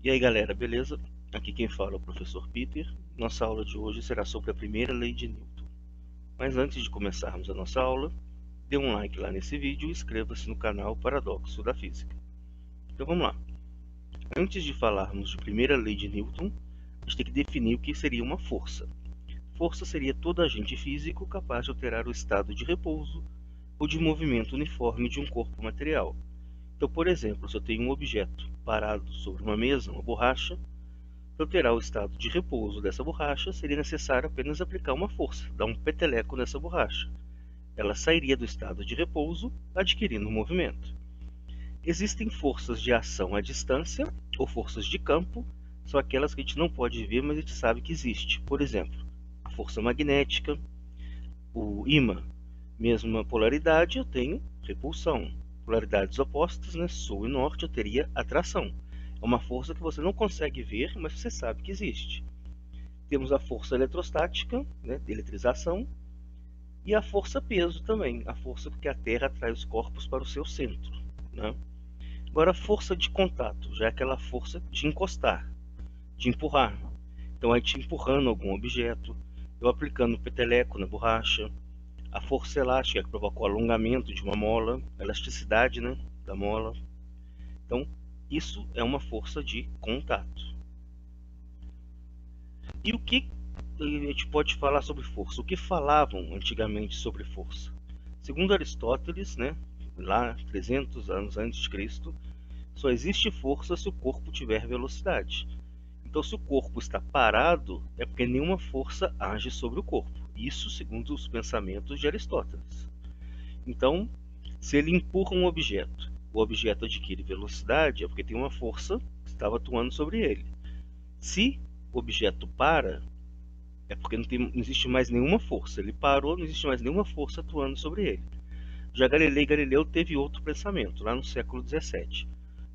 E aí galera, beleza? Aqui quem fala é o professor Peter. Nossa aula de hoje será sobre a primeira lei de Newton. Mas antes de começarmos a nossa aula, dê um like lá nesse vídeo e inscreva-se no canal Paradoxo da Física. Então vamos lá. Antes de falarmos de primeira lei de Newton, a gente tem que definir o que seria uma força. Força seria todo agente físico capaz de alterar o estado de repouso ou de movimento uniforme de um corpo material. Então, por exemplo, se eu tenho um objeto parado sobre uma mesa, uma borracha, para alterar o estado de repouso dessa borracha, seria necessário apenas aplicar uma força, dar um peteleco nessa borracha. Ela sairia do estado de repouso, adquirindo movimento. Existem forças de ação à distância, ou forças de campo, são aquelas que a gente não pode ver, mas a gente sabe que existe. Por exemplo, a força magnética, o ímã, mesma polaridade, eu tenho repulsão. Polaridades opostas, né, sul e norte, eu teria atração. É uma força que você não consegue ver, mas você sabe que existe. Temos a força eletrostática, né, de eletrização, e a força peso também, a força que a Terra atrai os corpos para o seu centro, né? Agora, a força de contato, já é aquela força de encostar, de empurrar. Então, a gente empurrando algum objeto, eu aplicando peteleco na borracha. A força elástica, que provoca o alongamento de uma mola, a elasticidade, né, da mola. Então, isso é uma força de contato. E o que a gente pode falar sobre força? O que falavam antigamente sobre força? Segundo Aristóteles, né, lá 300 anos antes de Cristo, só existe força se o corpo tiver velocidade. Então, se o corpo está parado, é porque nenhuma força age sobre o corpo. Isso segundo os pensamentos de Aristóteles. Então, se ele empurra um objeto, o objeto adquire velocidade, é porque tem uma força que estava atuando sobre ele. Se o objeto para, é porque não existe mais nenhuma força. Ele parou, não existe mais nenhuma força atuando sobre ele. Já Galileu teve outro pensamento, lá no século XVII.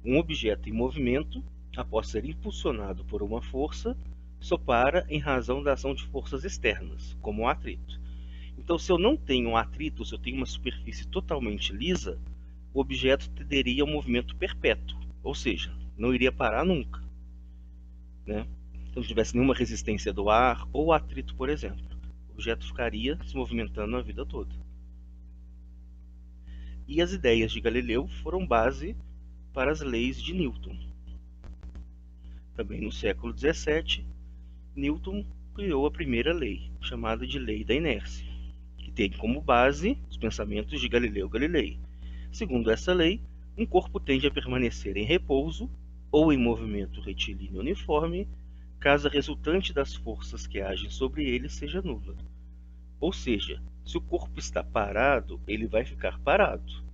Um objeto em movimento, após ser impulsionado por uma força, só para em razão da ação de forças externas, como o atrito. Então, se eu não tenho um atrito, se eu tenho uma superfície totalmente lisa, o objeto teria um movimento perpétuo, ou seja, não iria parar nunca, né? Se não tivesse nenhuma resistência do ar ou atrito, por exemplo, o objeto ficaria se movimentando a vida toda. E as ideias de Galileu foram base para as leis de Newton. Também no século XVII, Newton criou a primeira lei, chamada de Lei da Inércia, que tem como base os pensamentos de Galileu Galilei. Segundo essa lei, um corpo tende a permanecer em repouso ou em movimento retilíneo uniforme, caso a resultante das forças que agem sobre ele seja nula. Ou seja, se o corpo está parado, ele vai ficar parado.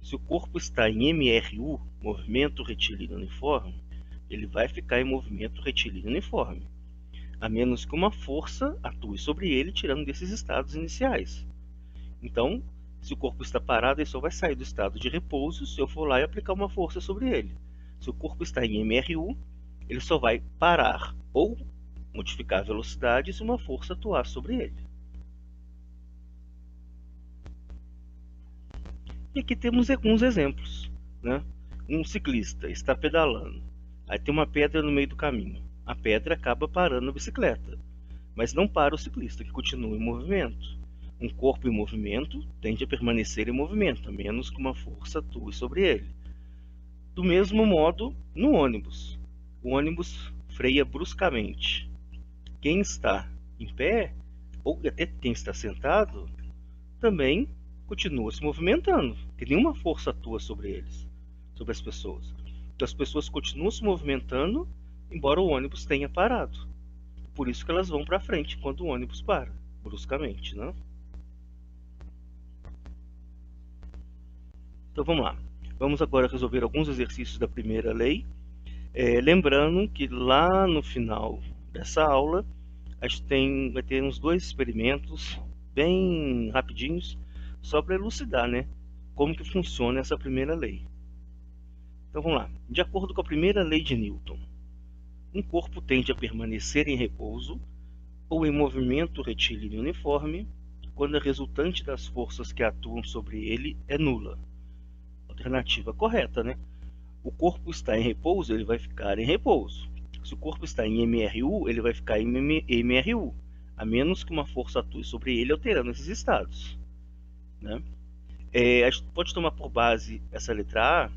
Se o corpo está em MRU, movimento retilíneo uniforme, ele vai ficar em movimento retilíneo uniforme, a menos que uma força atue sobre ele, tirando desses estados iniciais. Então, se o corpo está parado, ele só vai sair do estado de repouso se eu for lá e aplicar uma força sobre ele. Se o corpo está em MRU, ele só vai parar ou modificar a velocidade se uma força atuar sobre ele. E aqui temos alguns exemplos, né? Um ciclista está pedalando, aí tem uma pedra no meio do caminho. A pedra acaba parando a bicicleta, mas não para o ciclista, que continua em movimento. Um corpo em movimento tende a permanecer em movimento, a menos que uma força atue sobre ele. Do mesmo modo, no ônibus. O ônibus freia bruscamente. Quem está em pé, ou até quem está sentado, também continua se movimentando, porque nenhuma força atua sobre eles, sobre as pessoas. Então as pessoas continuam se movimentando, embora o ônibus tenha parado. Por isso que elas vão para frente quando o ônibus para, bruscamente, né? Então vamos lá. Vamos agora resolver alguns exercícios da primeira lei. Lembrando que lá no final dessa aula, a gente vai ter uns dois experimentos bem rapidinhos, só para elucidar, né, como que funciona essa primeira lei. Então vamos lá. De acordo com a primeira lei de Newton, um corpo tende a permanecer em repouso ou em movimento retilíneo uniforme quando a resultante das forças que atuam sobre ele é nula. Alternativa correta, né? o corpo está em repouso, ele vai ficar em repouso. Se o corpo está em MRU, ele vai ficar em MRU, a menos que uma força atue sobre ele, alterando esses estados, né? A gente pode tomar por base essa letra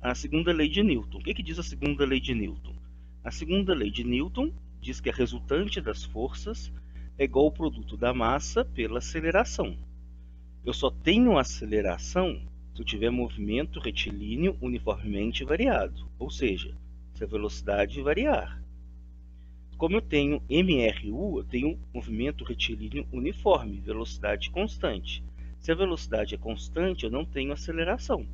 A segunda lei de Newton. O que diz a segunda lei de Newton? A segunda lei de Newton diz que a resultante das forças é igual ao produto da massa pela aceleração. Eu só tenho aceleração se eu tiver movimento retilíneo uniformemente variado, ou seja, se a velocidade variar. Como eu tenho MRU, eu tenho movimento retilíneo uniforme, velocidade constante. Se a velocidade é constante, eu não tenho aceleração.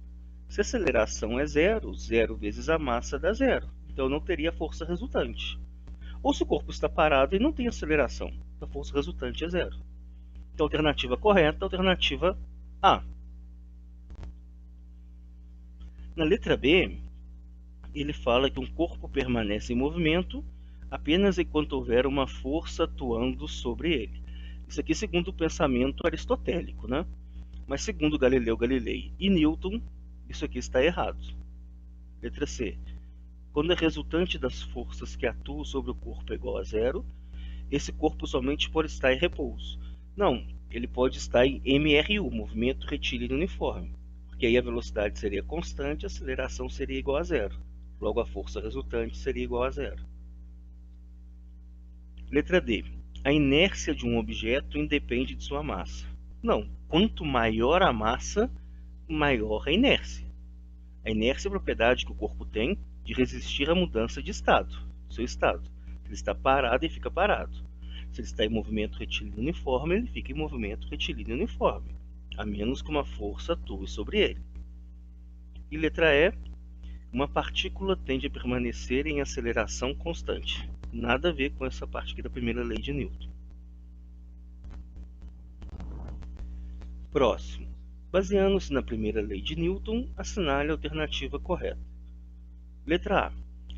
Se a aceleração é zero, zero vezes a massa dá zero. Então eu não teria força resultante. Ou se o corpo está parado e não tem aceleração, a força resultante é zero. Então a alternativa correta é a alternativa A. Na letra B, ele fala que um corpo permanece em movimento apenas enquanto houver uma força atuando sobre ele. Isso aqui segundo o pensamento aristotélico, né? Mas segundo Galileu Galilei e Newton, isso aqui está errado. Letra C. Quando a resultante das forças que atuam sobre o corpo é igual a zero, esse corpo somente pode estar em repouso. Não, ele pode estar em MRU, movimento retilíneo uniforme, porque aí a velocidade seria constante, a aceleração seria igual a zero. Logo, a força resultante seria igual a zero. Letra D. A inércia de um objeto independe de sua massa. Não, quanto maior a massa, maior a inércia. A inércia é a propriedade que o corpo tem de resistir à mudança de estado, seu estado. Ele está parado e fica parado. Se ele está em movimento retilíneo uniforme, ele fica em movimento retilíneo uniforme, a menos que uma força atue sobre ele. E letra E, uma partícula tende a permanecer em aceleração constante. Nada a ver com essa parte aqui da primeira lei de Newton. Próximo. Baseando-se na primeira lei de Newton, assinale a alternativa correta. Letra A.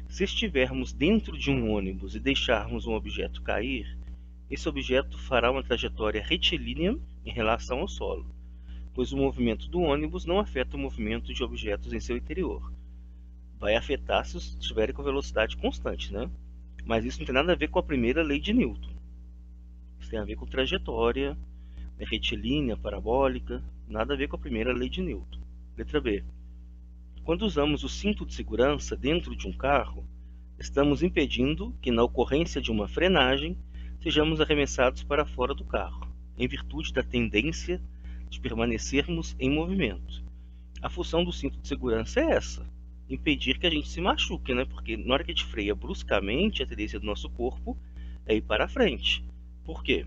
Se estivermos dentro de um ônibus e deixarmos um objeto cair, esse objeto fará uma trajetória retilínea em relação ao solo, pois o movimento do ônibus não afeta o movimento de objetos em seu interior. Vai afetar se estiverem com velocidade constante, né? Mas isso não tem nada a ver com a primeira lei de Newton. Isso tem a ver com trajetória, retilínea, parabólica, nada a ver com a primeira lei de Newton. Letra B. Quando usamos o cinto de segurança dentro de um carro, estamos impedindo que, na ocorrência de uma frenagem, sejamos arremessados para fora do carro, em virtude da tendência de permanecermos em movimento. A função do cinto de segurança é essa, impedir que a gente se machuque, né? Porque na hora que a gente freia bruscamente, a tendência do nosso corpo é ir para frente. Por quê?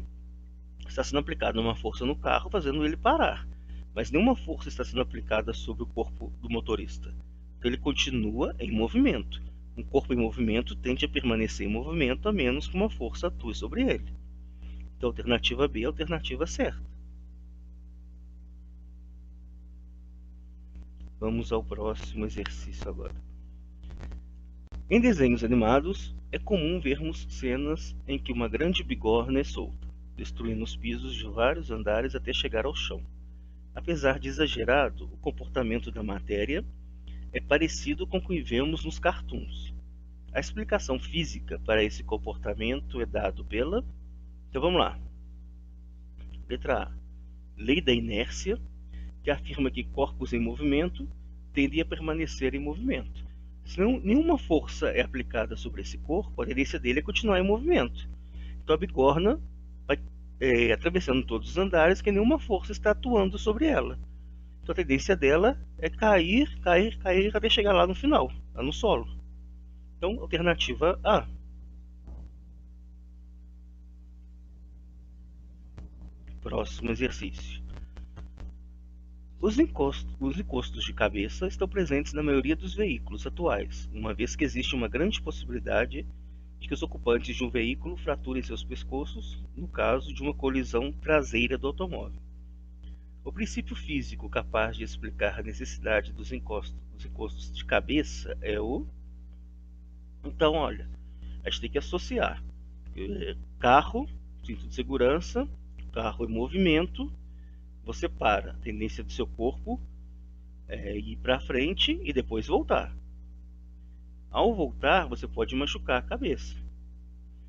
Está sendo aplicada uma força no carro, fazendo ele parar. Mas nenhuma força está sendo aplicada sobre o corpo do motorista. Então ele continua em movimento. Um corpo em movimento tende a permanecer em movimento a menos que uma força atue sobre ele. Então a alternativa B é a alternativa certa. Vamos ao próximo exercício agora. Em desenhos animados, é comum vermos cenas em que uma grande bigorna é solta, destruindo os pisos de vários andares até chegar ao chão. Apesar de exagerado, o comportamento da matéria é parecido com o que vemos nos cartoons. A explicação física para esse comportamento é dado pela... Então vamos lá. Letra A. Lei da inércia, que afirma que corpos em movimento tendem a permanecer em movimento. Se nenhuma força é aplicada sobre esse corpo, a tendência dele é continuar em movimento. Então a bigorna vai atravessando todos os andares, que nenhuma força está atuando sobre ela. Então a tendência dela é cair, cair, cair até chegar lá no final, lá no solo. Então, alternativa A. Próximo exercício. Os encostos de cabeça estão presentes na maioria dos veículos atuais, uma vez que existe uma grande possibilidade de que os ocupantes de um veículo fraturem seus pescoços no caso de uma colisão traseira do automóvel. O princípio físico capaz de explicar a necessidade dos encostos de cabeça é o... Então, olha, a gente tem que associar carro, cinto de segurança, carro em movimento, você para, a tendência do seu corpo é ir para frente e depois voltar. Ao voltar, você pode machucar a cabeça.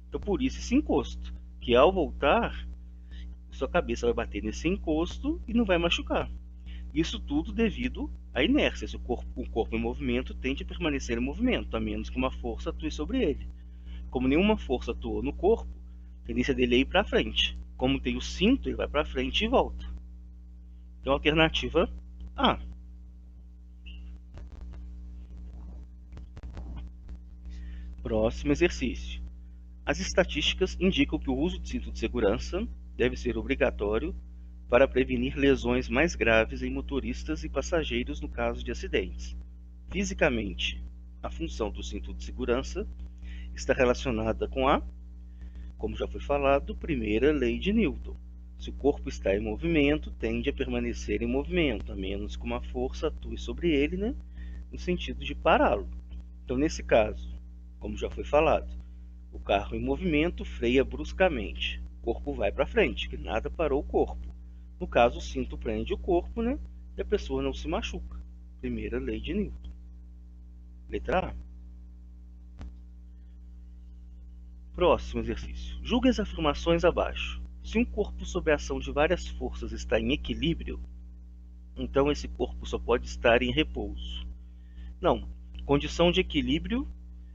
Então, por isso esse encosto, que ao voltar, sua cabeça vai bater nesse encosto e não vai machucar. Isso tudo devido à inércia. Se o corpo em movimento tende a permanecer em movimento, a menos que uma força atue sobre ele. Como nenhuma força atuou no corpo, a tendência dele é ir para frente. Como tem o cinto, ele vai para frente e volta. Então, alternativa A. Próximo exercício. As estatísticas indicam que o uso de cinto de segurança deve ser obrigatório para prevenir lesões mais graves em motoristas e passageiros no caso de acidentes. Fisicamente, a função do cinto de segurança está relacionada com a, como já foi falado, primeira lei de Newton. Se o corpo está em movimento, tende a permanecer em movimento, a menos que uma força atue sobre ele, né, no sentido de pará-lo. Então, nesse caso, como já foi falado, o carro em movimento freia bruscamente. O corpo vai para frente, que nada parou o corpo. No caso, o cinto prende o corpo, né, e a pessoa não se machuca. Primeira lei de Newton. Letra A. Próximo exercício. Julgue as afirmações abaixo. Se um corpo sob a ação de várias forças está em equilíbrio, então esse corpo só pode estar em repouso. Não. Condição de equilíbrio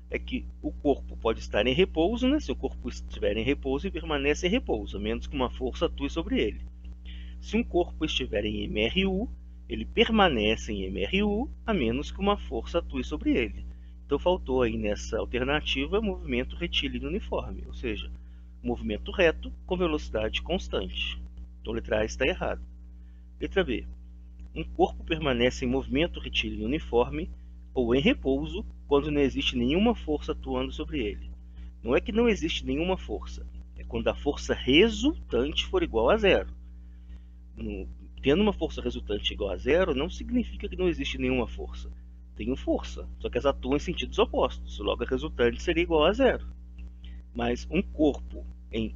é que o corpo pode estar em repouso, né? Se o corpo estiver em repouso, ele permanece em repouso, a menos que uma força atue sobre ele. Se um corpo estiver em MRU, ele permanece em MRU, a menos que uma força atue sobre ele. Então faltou aí nessa alternativa movimento retilíneo uniforme, ou seja, movimento reto com velocidade constante. Então letra A está errada. Letra B. Um corpo permanece em movimento retilíneo uniforme ou em repouso quando não existe nenhuma força atuando sobre ele. Não é que não existe nenhuma força, é quando a força resultante for igual a zero. Tendo uma força resultante igual a zero, não significa que não existe nenhuma força. Tem força, só que elas atuam em sentidos opostos, logo a resultante seria igual a zero. Mas um corpo em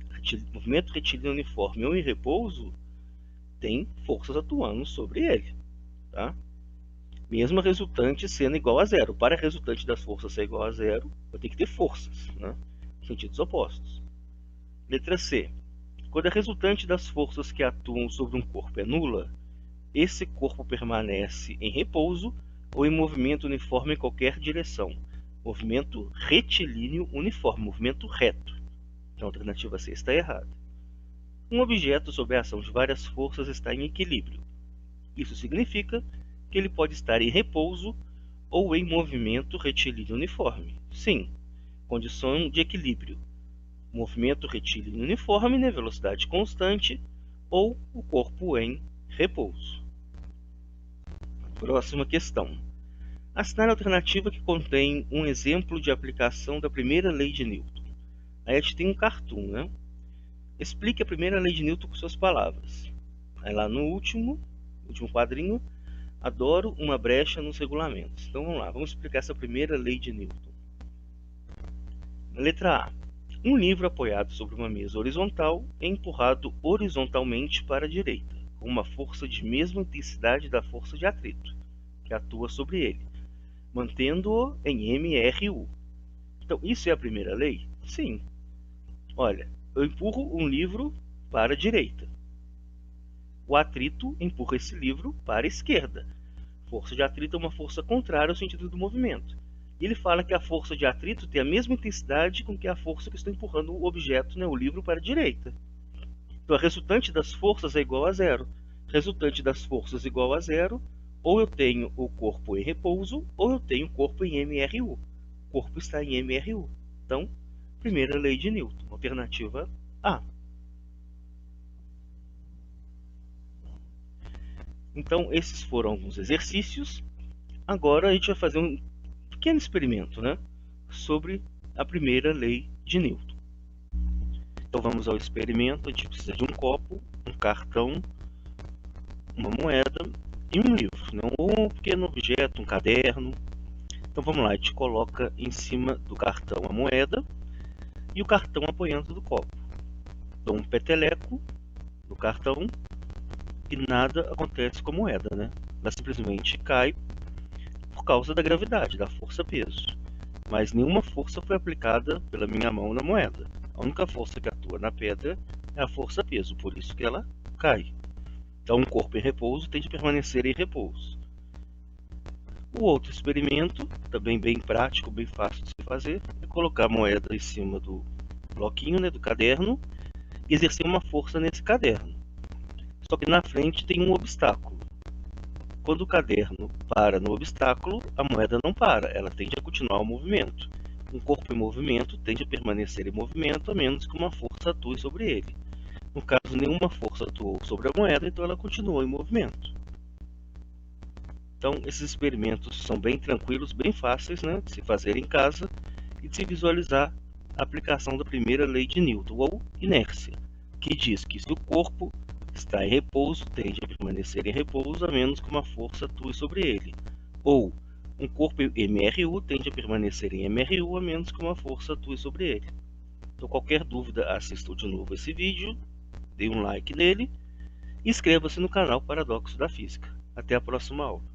movimento retilíneo uniforme ou em repouso tem forças atuando sobre ele, tá? Mesmo a resultante sendo igual a zero. Para a resultante das forças ser igual a zero, eu tenho que ter forças, né, em sentidos opostos. Letra C. Quando a resultante das forças que atuam sobre um corpo é nula, esse corpo permanece em repouso ou em movimento uniforme em qualquer direção. Movimento retilíneo uniforme, movimento reto. Então a alternativa C está errada. Um objeto sob a ação de várias forças está em equilíbrio. Isso significa que ele pode estar em repouso ou em movimento retilíneo uniforme. Sim, condição de equilíbrio. Movimento retilíneo uniforme, né, velocidade constante, ou o corpo em repouso. Próxima questão. Assinale a alternativa que contém um exemplo de aplicação da primeira lei de Newton. Aí a gente tem um cartoon, né? Explique a primeira lei de Newton com suas palavras. Aí lá no último quadrinho, adoro uma brecha nos regulamentos. Então vamos lá, vamos explicar essa primeira lei de Newton. Letra A. Um livro apoiado sobre uma mesa horizontal é empurrado horizontalmente para a direita, com uma força de mesma intensidade da força de atrito, que atua sobre ele, mantendo-o em MRU. Então, isso é a primeira lei? Sim. Olha, eu empurro um livro para a direita. O atrito empurra esse livro para a esquerda. Força de atrito é uma força contrária ao sentido do movimento. E ele fala que a força de atrito tem a mesma intensidade com que a força que está empurrando o objeto, né, o livro, para a direita. Então, a resultante das forças é igual a zero. Resultante das forças igual a zero, ou eu tenho o corpo em repouso, ou eu tenho o corpo em MRU. O corpo está em MRU. Então, primeira lei de Newton, alternativa A. Então, esses foram alguns exercícios. Agora a gente vai fazer um pequeno experimento, né, sobre a primeira lei de Newton. Então vamos ao experimento. A gente precisa de um copo, um cartão, uma moeda e um livro, né, ou um pequeno objeto, um caderno. Então vamos lá, a gente coloca em cima do cartão a moeda e o cartão apoiando do copo. Dou um peteleco no cartão e nada acontece com a moeda, né? Ela simplesmente cai por causa da gravidade, da força-peso. mas nenhuma força foi aplicada pela minha mão na moeda. A única força que atua na pedra é a força-peso, por isso que ela cai. Então, um corpo em repouso tende a permanecer em repouso. O outro experimento, também bem prático, bem fácil de se fazer, é colocar a moeda em cima do bloquinho, do caderno, e exercer uma força nesse caderno. Só que na frente tem um obstáculo. Quando o caderno para no obstáculo, a moeda não para, ela tende a continuar o movimento. Um corpo em movimento tende a permanecer em movimento a menos que uma força atue sobre ele. No caso, nenhuma força atuou sobre a moeda, então ela continuou em movimento. Então, esses experimentos são bem tranquilos, bem fáceis, de se fazer em casa e de se visualizar a aplicação da primeira lei de Newton, ou inércia, que diz que se o corpo está em repouso, tende a permanecer em repouso a menos que uma força atue sobre ele. Ou um corpo em MRU tende a permanecer em MRU a menos que uma força atue sobre ele. Então, qualquer dúvida, assista de novo esse vídeo, dê um like nele e inscreva-se no canal Paradoxo da Física. Até a próxima aula.